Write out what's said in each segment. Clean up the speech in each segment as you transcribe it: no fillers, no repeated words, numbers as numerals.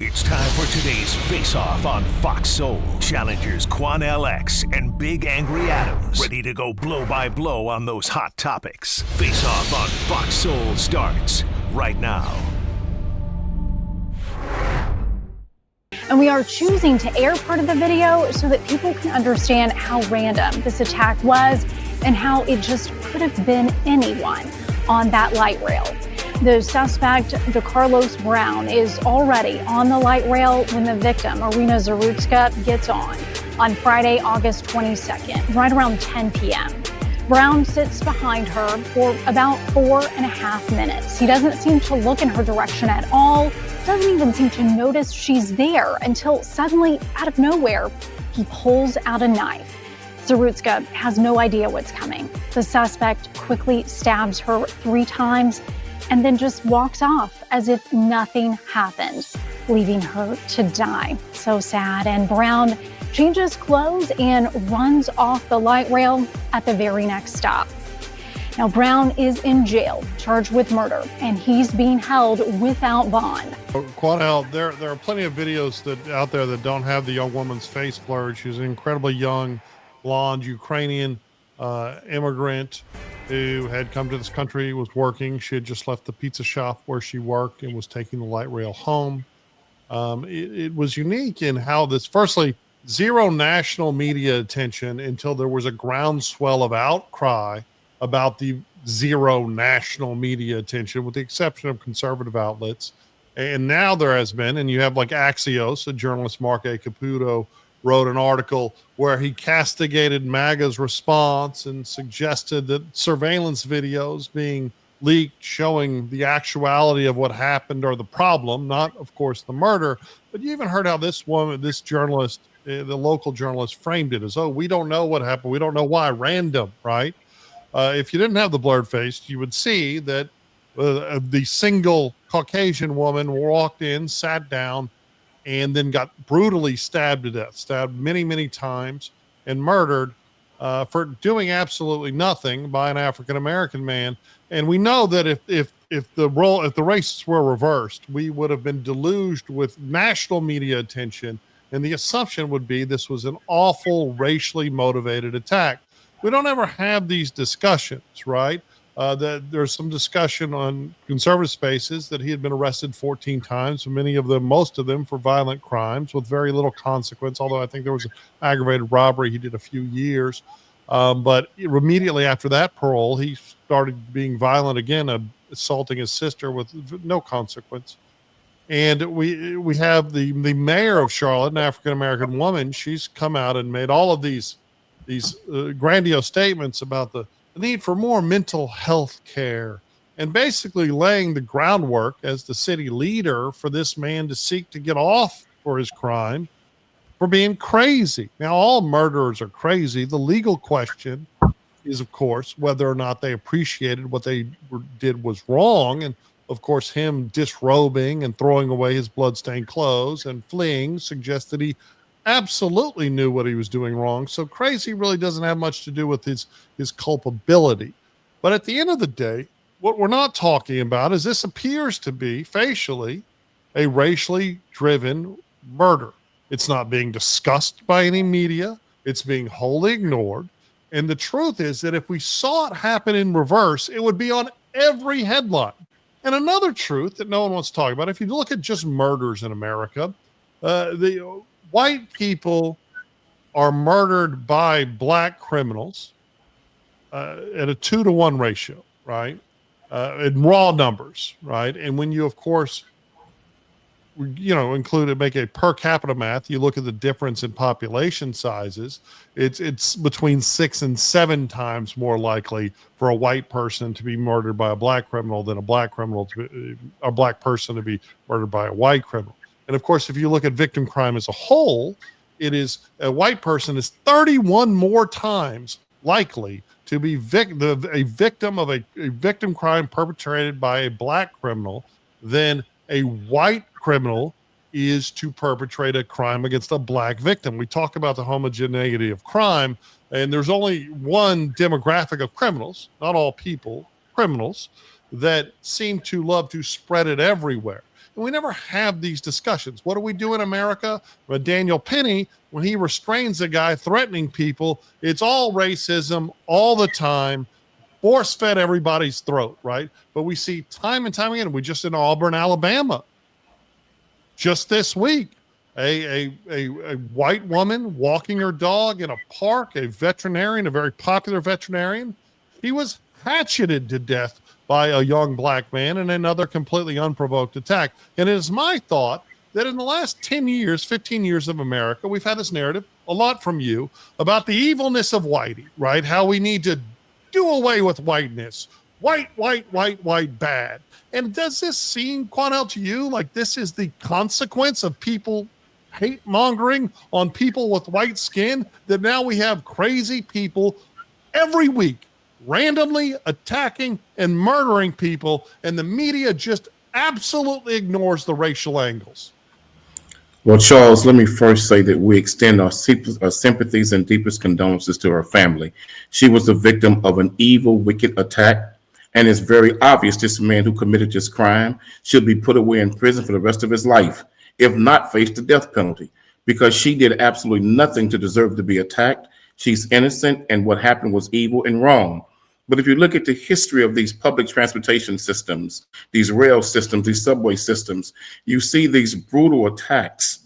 It's time for today's face-off on Fox Soul. Challengers Quan LX and Big Angry Adams, ready to go blow by blow on those hot topics. Face-off on Fox Soul starts right now. And we are choosing to air part of the video so that people can understand how random this attack was and how it just could have been anyone on that light rail. The suspect, DeCarlos Brown, is already on the light rail when the victim, Irina Zarutska, gets on Friday, August 22nd, right around 10 p.m. Brown sits behind her for about 4.5 minutes. He doesn't seem to look in her direction at all, doesn't even seem to notice she's there until suddenly, out of nowhere, he pulls out a knife. Zarutska has no idea what's coming. The suspect quickly stabs her 3 times and then just walks off as if nothing happened, leaving her to die. So sad. And Brown changes clothes and runs off the light rail at the very next stop. Now, Brown is in jail, charged with murder, and he's being held without bond. Quanell, there are plenty of videos out there that don't have the young woman's face blurred. She's an incredibly young, blonde Ukrainian immigrant who had come to this country, was working. She had just left the pizza shop where she worked and was taking the light rail home. It was unique in how this, firstly, zero national media attention until there was a groundswell of outcry about the zero national media attention, with the exception of conservative outlets. And now there has been, and you have like Axios, a journalist, Mark A. Caputo, wrote an article where he castigated MAGA's response and suggested that surveillance videos being leaked showing the actuality of what happened or the problem, not, of course, the murder. But you even heard how this woman, this journalist, the local journalist, framed it as, oh, we don't know what happened. We don't know why. Random, right? If you didn't have the blurred face, you would see that the single Caucasian woman walked in, sat down, and then got brutally stabbed to death, stabbed many, many times, and murdered for doing absolutely nothing by an African-American man. And we know that if the races were reversed, we would have been deluged with national media attention, and the assumption would be this was an awful racially motivated attack. We don't ever have these discussions, right? That there's some discussion on conservative spaces that he had been arrested 14 times, most of them for violent crimes with very little consequence, although I think there was an aggravated robbery he did a few years. But immediately after that parole, he started being violent again, assaulting his sister with no consequence. And we have the mayor of Charlotte, an African-American woman. She's come out and made all of these grandiose statements about the need for more mental health care, and basically laying the groundwork as the city leader for this man to seek to get off for his crime for being crazy. Now, all murderers are crazy. The legal question is, of course, whether or not they appreciated what they did was wrong. And of course, him disrobing and throwing away his bloodstained clothes and fleeing suggests that he absolutely knew what he was doing wrong. So crazy really doesn't have much to do with his culpability. But at the end of the day, what we're not talking about is this appears to be facially a racially driven murder. It's not being discussed by any media. It's being wholly ignored. And the truth is that if we saw it happen in reverse, it would be on every headline. And another truth that no one wants to talk about, if you look at just murders in America, the white people are murdered by black criminals at a 2-to-1 ratio, right? In raw numbers, right? And when you, of course, make a per capita math, you look at the difference in population sizes, it's between 6 and 7 times more likely for a white person to be murdered by a black criminal than a black person to be murdered by a white criminal. And of course, if you look at victim crime as a whole, it is a white person is 31 more times likely to be a victim of a victim crime perpetrated by a black criminal than a white criminal is to perpetrate a crime against a black victim. We talk about the homogeneity of crime, and there's only one demographic of criminals, not all people, criminals, that seem to love to spread it everywhere. And we never have these discussions. What do we do in America? With Daniel Penny, when he restrains a guy threatening people, it's all racism all the time, force fed everybody's throat, right? But we see time and time again, we just in Auburn, Alabama, just this week, a white woman walking her dog in a park, a veterinarian, a very popular veterinarian, he was hatcheted to death by a young black man in another completely unprovoked attack. And it is my thought that in the last 10 years, 15 years of America, we've had this narrative, a lot from you, about the evilness of whitey, right? How we need to do away with whiteness. White, bad. And does this seem, Quanell, to you like this is the consequence of people hate mongering on people with white skin, that now we have crazy people every week randomly attacking and murdering people, and the media just absolutely ignores the racial angles? Well, Charles, let me first say that we extend our sympathies and deepest condolences to her family. She was the victim of an evil, wicked attack, and it's very obvious this man who committed this crime should be put away in prison for the rest of his life, if not face the death penalty, because she did absolutely nothing to deserve to be attacked. She's innocent, and what happened was evil and wrong. But if you look at the history of these public transportation systems, these rail systems, these subway systems, you see these brutal attacks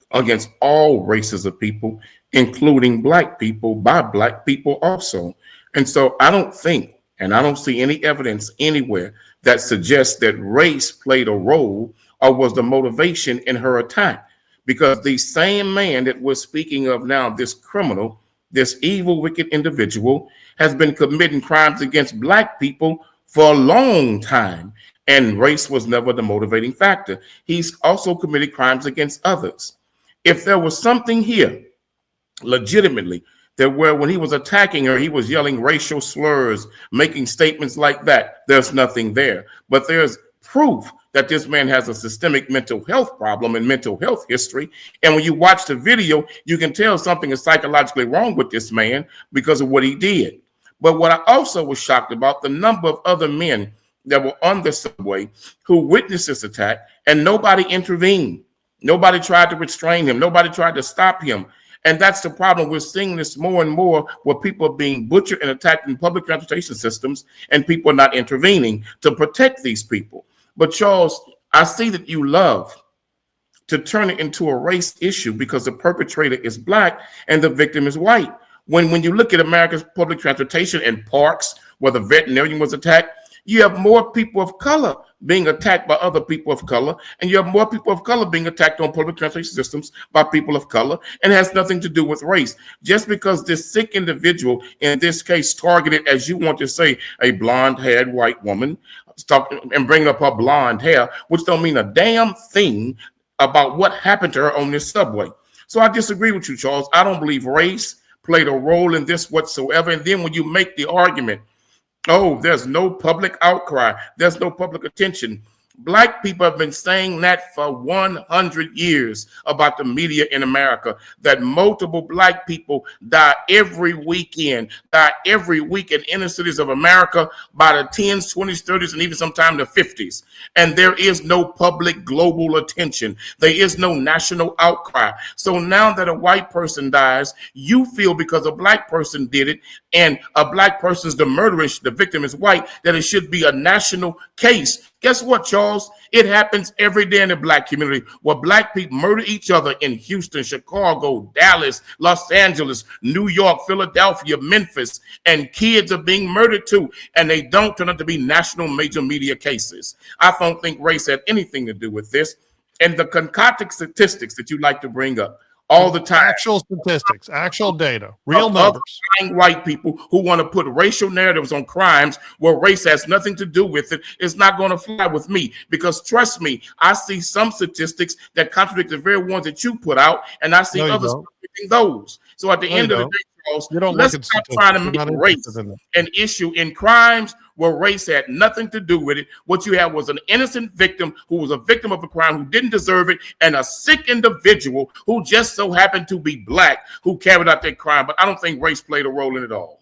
against all races of people, including black people, by black people also. And so I don't think, and I don't see any evidence anywhere that suggests that race played a role or was the motivation in her attack, because the same man that we're speaking of now, this criminal, this evil, wicked individual, has been committing crimes against black people for a long time, and race was never the motivating factor. He's also committed crimes against others. If there was something here, legitimately, that where when he was attacking her, he was yelling racial slurs, making statements like that, there's nothing there. But there's proof that this man has a systemic mental health problem and mental health history. And when you watch the video, you can tell something is psychologically wrong with this man because of what he did. But what I also was shocked about, the number of other men that were on the subway who witnessed this attack, and nobody intervened. Nobody tried to restrain him. Nobody tried to stop him. And that's the problem. We're seeing this more and more, where people are being butchered and attacked in public transportation systems, and people are not intervening to protect these people. But Charles, I see that you love to turn it into a race issue because the perpetrator is black and the victim is white. When you look at America's public transportation and parks where the veterinarian was attacked, you have more people of color being attacked by other people of color, and you have more people of color being attacked on public transportation systems by people of color, and it has nothing to do with race. Just because this sick individual, in this case targeted, as you want to say, a blonde-haired white woman, and bringing up her blonde hair, which don't mean a damn thing about what happened to her on this subway. So I disagree with you, Charles. I don't believe race played a role in this whatsoever. And then when you make the argument, oh, there's no public outcry, there's no public attention. Black people have been saying that for 100 years about the media in America, that multiple black people die every week in inner cities of America by the 10s, 20s, 30s, and even sometime the 50s. And there is no public global attention. There is no national outcry. So now that a white person dies, you feel because a black person did it and a black person's the murderer, the victim is white, that it should be a national case. Guess what, Charles? It happens every day in the black community where black people murder each other in Houston, Chicago, Dallas, Los Angeles, New York, Philadelphia, Memphis, and kids are being murdered too, and they don't turn out to be national major media cases. I don't think race had anything to do with this. And the concocted statistics that you like to bring up all the time. Actual statistics, actual data, real numbers. White people who want to put racial narratives on crimes where race has nothing to do with it is not going to fly with me, because trust me, I see some statistics that contradict the very ones that you put out, and I see others contradicting those. So at the end of the day, Charles, let's stop trying to make race an issue in crimes where race had nothing to do with it. What you had was an innocent victim who was a victim of a crime who didn't deserve it, and a sick individual who just so happened to be black who carried out that crime. But I don't think race played a role in it all.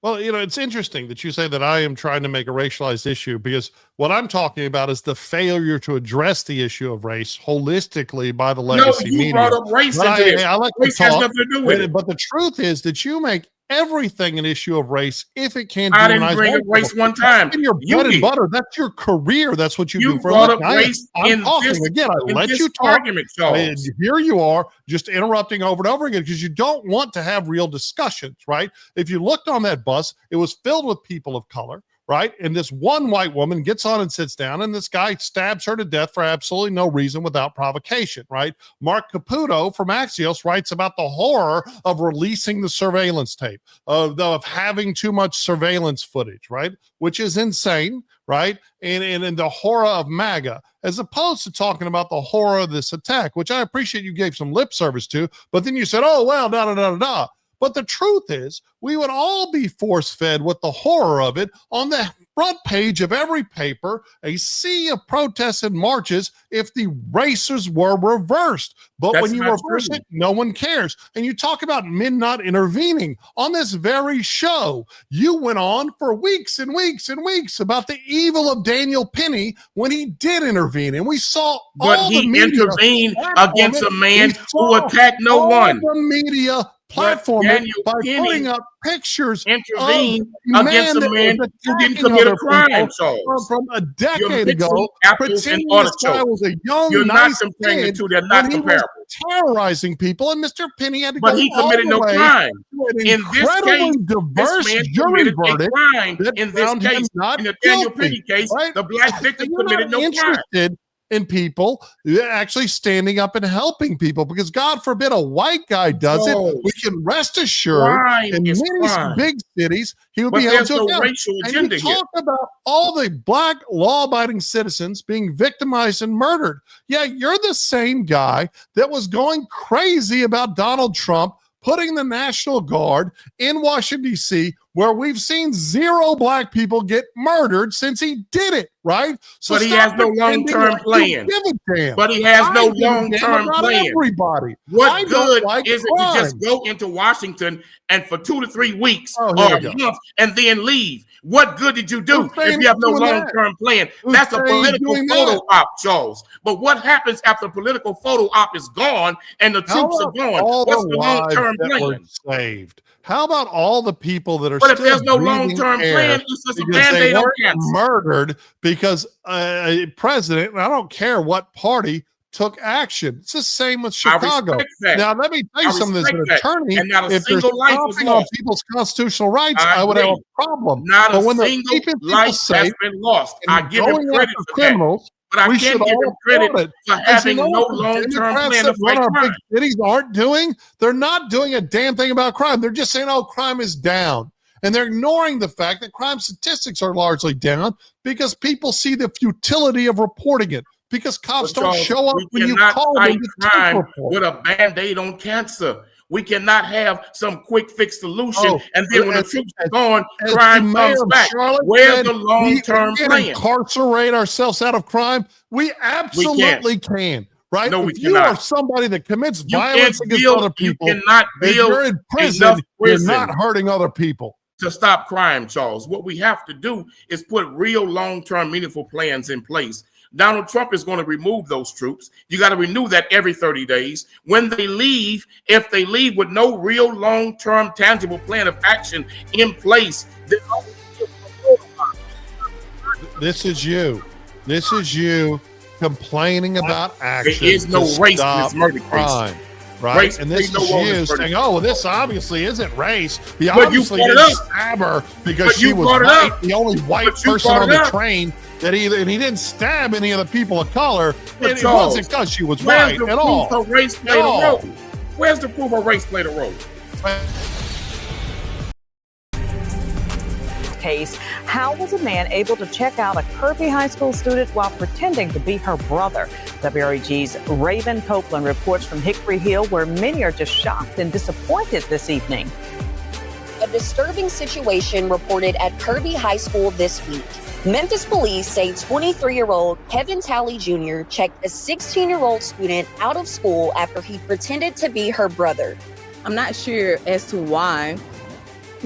Well, it's interesting that you say that I am trying to make a racialized issue, because what I'm talking about is the failure to address the issue of race holistically by the legacy you media. brought up race But into this. I like Race to has talk, nothing to do with it. but the truth is that you make everything an issue of race if it can't I didn't demonize bring up white race people. one time. That's in your You bread and did. butter. That's your career. That's what you do for a brought up living. race I'm in talking this, again. I in let this you talk. argument, Charles. And here you are just interrupting over and over again because you don't want to have real discussions, right? If you looked on that bus, it was filled with people of color, right? And this one white woman gets on and sits down, and this guy stabs her to death for absolutely no reason without provocation, right? Mark Caputo from Axios writes about the horror of releasing the surveillance tape, of having too much surveillance footage, right? Which is insane, right? And the horror of MAGA, as opposed to talking about the horror of this attack, which I appreciate you gave some lip service to, but then you said, oh, well, da. But the truth is, we would all be force-fed with the horror of it on the front page of every paper, a sea of protests and marches if the races were reversed. But That's when you not reverse true. it, no one cares. And you talk about men not intervening. On this very show, you went on for weeks and weeks and weeks about the evil of Daniel Penny when he did intervene. And we saw But all he the media intervened platform against it. a man We who saw attacked no all one. the media But platform it Daniel by Penny putting up pictures intervened of against a that man was who didn't attacking commit a other crime, people Charles. from a You're decade mixing ago, apples and pretending this guy artichokes. was a young, You're not nice comparing the kid two. They're not when he was comparable. terrorizing people, and Mr. Penny had to But go he all committed the no way crime. to an In this incredibly case, diverse this man jury committed a verdict crime. that In this found him case, not in the Daniel guilty, Penny case, right? the black victim You're committed not no crime. interested in people actually standing up and helping people, because God forbid a white guy does it. We can rest assured Crime in is many crime. big cities he would But be held there's to no account. racial And agenda you here. talk about all the black law-abiding citizens being victimized and murdered. Yeah, you're the same guy that was going crazy about Donald Trump putting the National Guard in Washington, D.C., where we've seen 0 black people get murdered since he did it, right? So But he stop has no pretending long-term like plan. you give a damn. But he has no I give a damn long-term about plan. everybody. I What don't good like is it to just crime. go into Washington and for 2 to 3 weeks Oh, here or we a go. month and then leave? What good did you do Who's saying if you have no he's doing that? long-term plan? Who's That's a saying he's political doing photo that? op, Charles. But what happens after political photo op is gone and the How troops are about gone? all What's the the lives long-term that were plan? saved? How about all the people that are But if still there's no breathing long-term air plan, it's just a because they Band-Aid on weren't cancer. murdered because a president, and I don't care what party, took action? It's the same with I Chicago. respect that. Now, let me tell you I something as an respect that. attorney. And not a If there's single life was stomping on lost. people's constitutional rights, I I would have agree. a problem. Not But a when they're single keeping people life has safe been lost. I and give him going credit after for that. criminals, But I we can't should give him all credit applaud it. for And you having know no what the long-term Democrats plan that to run fight our big crime. cities aren't doing? They're not doing a damn thing about crime. They're just saying, oh, crime is down. And they're ignoring the fact that crime statistics are largely down because people see the futility of reporting it, because cops But don't Charles, show up we when you cannot call fight them to crime take report. with a Band-Aid on cancer. We cannot have some quick fix solution, Oh, and then when the as- troops are as- gone, As the crime mayor comes of back. Charlotte Where's said, the long-term we can plan? incarcerate ourselves out of crime. We absolutely can. Right? No, we if you are cannot. somebody that commits You violence can't against build- other you people, cannot if build you're in prison, enough you're prison not hurting other people. to stop crime, Charles. What we have to do is put real long-term meaningful plans in place. Donald Trump is going to remove those troops. You got to renew that every 30 days. When they leave, if they leave with no real long-term tangible plan of action in place, then This is you. This is you complaining about action. is no to race in stop this murder case. crime. Right? Race And this plays is no role in you this murder saying, oh, well, this obviously isn't race. He But you obviously brought it didn't up. stab her because But she you was brought it white, up. the only white But you person brought on it the up. train. And he didn't stab any of the people of color. But And it Charles, wasn't because she was where's white the at proof all. her race played At all. a role? Where's the proof her race played a role? Case. How was a man able to check out a Kirby High School student while pretending to be her brother? WREG's Raven Copeland reports from Hickory Hill, where many are just shocked and disappointed this evening. A disturbing situation reported at Kirby High School this week. Memphis police say 23-year-old Kevin Talley Jr. checked a 16-year-old student out of school after he pretended to be her brother. I'm not sure as to why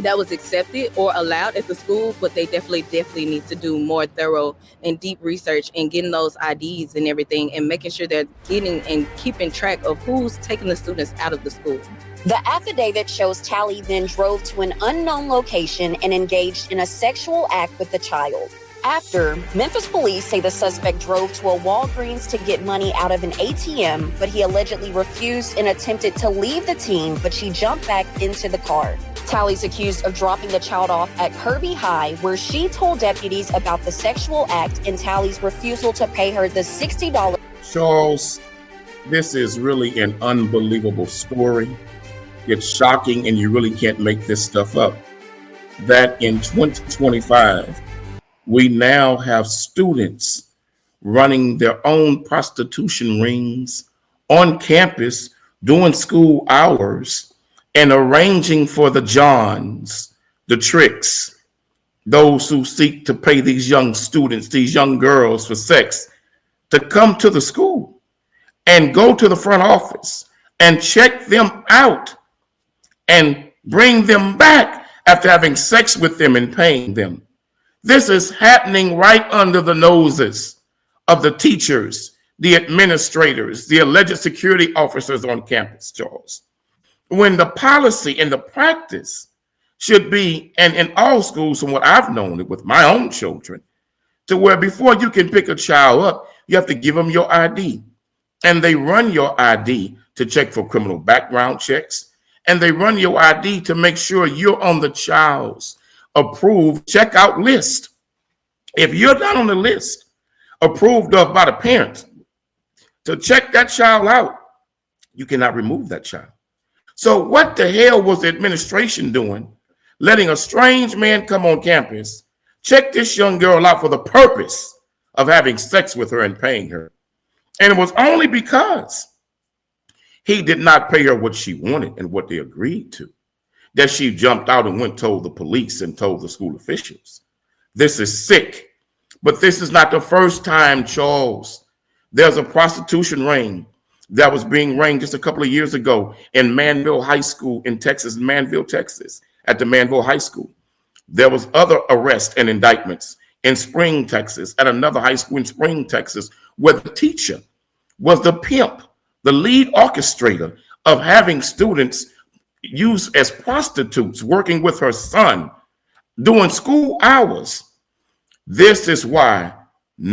that was accepted or allowed at the school, but they definitely need to do more thorough and deep research and getting those IDs and everything and making sure they're getting and keeping track of who's taking the students out of the school. The affidavit shows Tally then drove to an unknown location and engaged in a sexual act with the child. After, Memphis police say the suspect drove to a Walgreens to get money out of an ATM, but he allegedly refused and attempted to leave the teen, but she jumped back into the car. Tally's accused of dropping the child off at Kirby High, where she told deputies about the sexual act and Tally's refusal to pay her the $60. Charles, this is really an unbelievable story. It's shocking, and you really can't make this stuff up. That in 2025, we now have students running their own prostitution rings on campus during school hours and arranging for the Johns, the tricks, those who seek to pay these young students, these young girls for sex, to come to the school and go to the front office and check them out and bring them back after having sex with them and paying them. This is happening right under the noses of the teachers, the administrators, the alleged security officers on campus, Charles. When the policy and the practice should be, and in all schools from what I've known it with my own children, to where before you can pick a child up, you have to give them your ID. And they run your ID to check for criminal background checks. And they run your ID to make sure you're on the child's approved checkout list. If you're not on the list approved of by the parents to check that child out, you cannot remove that child. So what the hell was the administration doing, letting a strange man come on campus, check this young girl out for the purpose of having sex with her and paying her? And it was only because he did not pay her what she wanted and what they agreed to, that she jumped out and went told the police and told the school officials. This is sick, but this is not the first time, Charles. There's a prostitution ring that was being ran just a couple of years ago in Manville High School in Texas, Manville, Texas, at the Manville High School. There was other arrests and indictments in Spring, Texas, at another high school in Spring, Texas, where the teacher was the pimp, the lead orchestrator of having students used as prostitutes, working with her son, doing school hours. This is why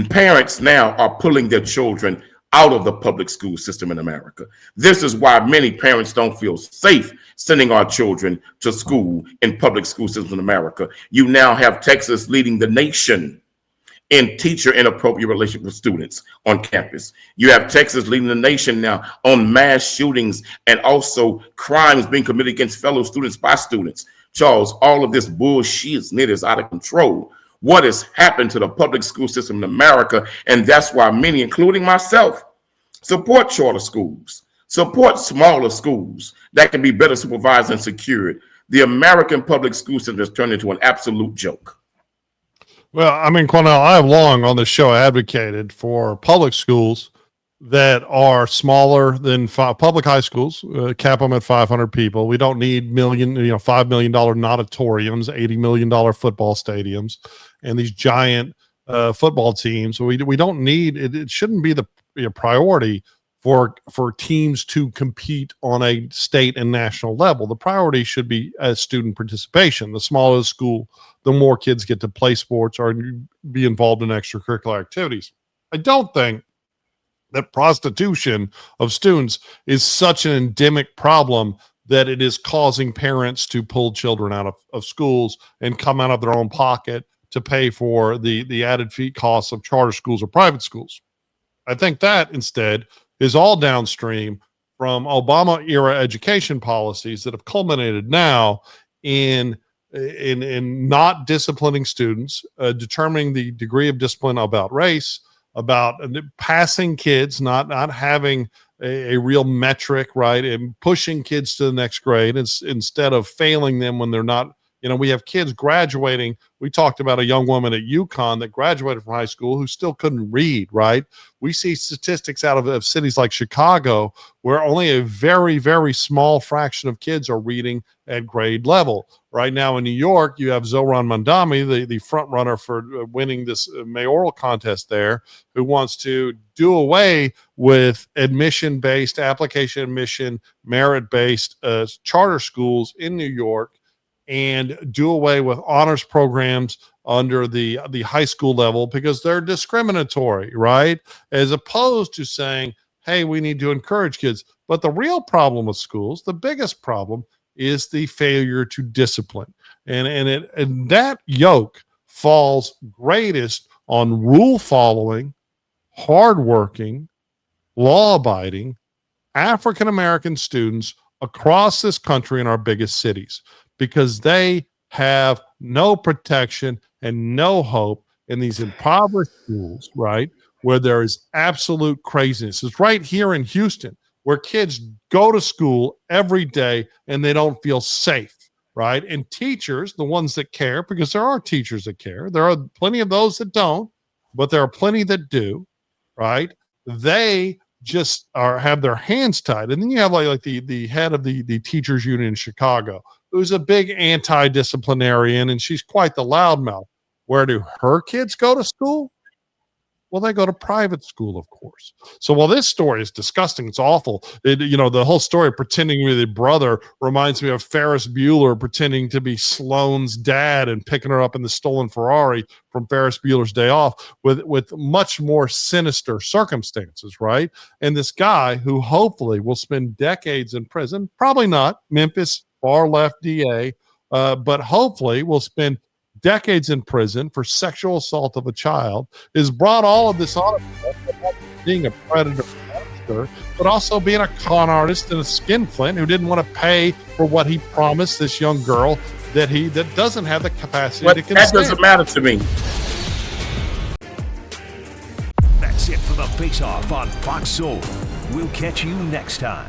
parents now are pulling their children out of the public school system in America. This is why many parents don't feel safe sending our children to school in public school systems in America. You now have Texas leading the nation in teacher inappropriate relationship with students on campus. You have Texas leading the nation now on mass shootings and also crimes being committed against fellow students by students. Charles, all of this bullshit is out of control. What has happened to the public school system in America? And that's why many, including myself, support charter schools, support smaller schools that can be better supervised and secured. The American public school system has turned into an absolute joke. Well, I mean, Cornell, I have long on this show advocated for public schools that are smaller than public high schools, cap them at 500 people. We don't need $5 million auditoriums, $80 million football stadiums, and these giant football teams. We don't need it. It shouldn't be the priority for teams to compete on a state and national level. The priority should be student participation. The smaller the school, the more kids get to play sports or be involved in extracurricular activities. I don't think that prostitution of students is such an endemic problem that it is causing parents to pull children out of schools and come out of their own pocket to pay for the added fee costs of charter schools or private schools. I think that instead is all downstream from Obama era education policies that have culminated now in not disciplining students, determining the degree of discipline about race, about passing kids, not having a real metric, right, and pushing kids to the next grade instead of failing them when they're not You know, we have kids graduating. We talked about a young woman at UConn that graduated from high school who still couldn't read, right? We see statistics out of cities like Chicago where only a very, very small fraction of kids are reading at grade level. Right now in New York, you have Zohran Mamdani, the front runner for winning this mayoral contest there, who wants to do away with admission-based, application admission, merit-based charter schools in New York and do away with honors programs under the high school level because they're discriminatory, right? As opposed to saying, hey, we need to encourage kids. But the real problem with schools, the biggest problem, is the failure to discipline. And that yoke falls greatest on rule following, hardworking, law-abiding African-American students across this country in our biggest cities, because they have no protection and no hope in these impoverished schools, right, where there is absolute craziness. It's right here in Houston where kids go to school every day and they don't feel safe, right? And teachers, the ones that care, because there are teachers that care, there are plenty of those that don't, but there are plenty that do, right? They just have their hands tied. And then you have like the head of the teachers union in Chicago, who's a big anti-disciplinarian, and she's quite the loudmouth. Where do her kids go to school? Well, they go to private school, of course. So while this story is disgusting, it's awful. The whole story of pretending to be the brother reminds me of Ferris Bueller pretending to be Sloane's dad and picking her up in the stolen Ferrari from Ferris Bueller's Day Off with much more sinister circumstances, right? And this guy who hopefully will spend decades in prison, probably not, Memphis, far left DA, but hopefully will spend decades in prison for sexual assault of a child, is brought all of this on being a predator monster, but also being a con artist and a skinflint who didn't want to pay for what he promised this young girl that doesn't have the capacity to consent. That doesn't matter to me. That's it for the Face Off on Fox Soul. We'll catch you next time.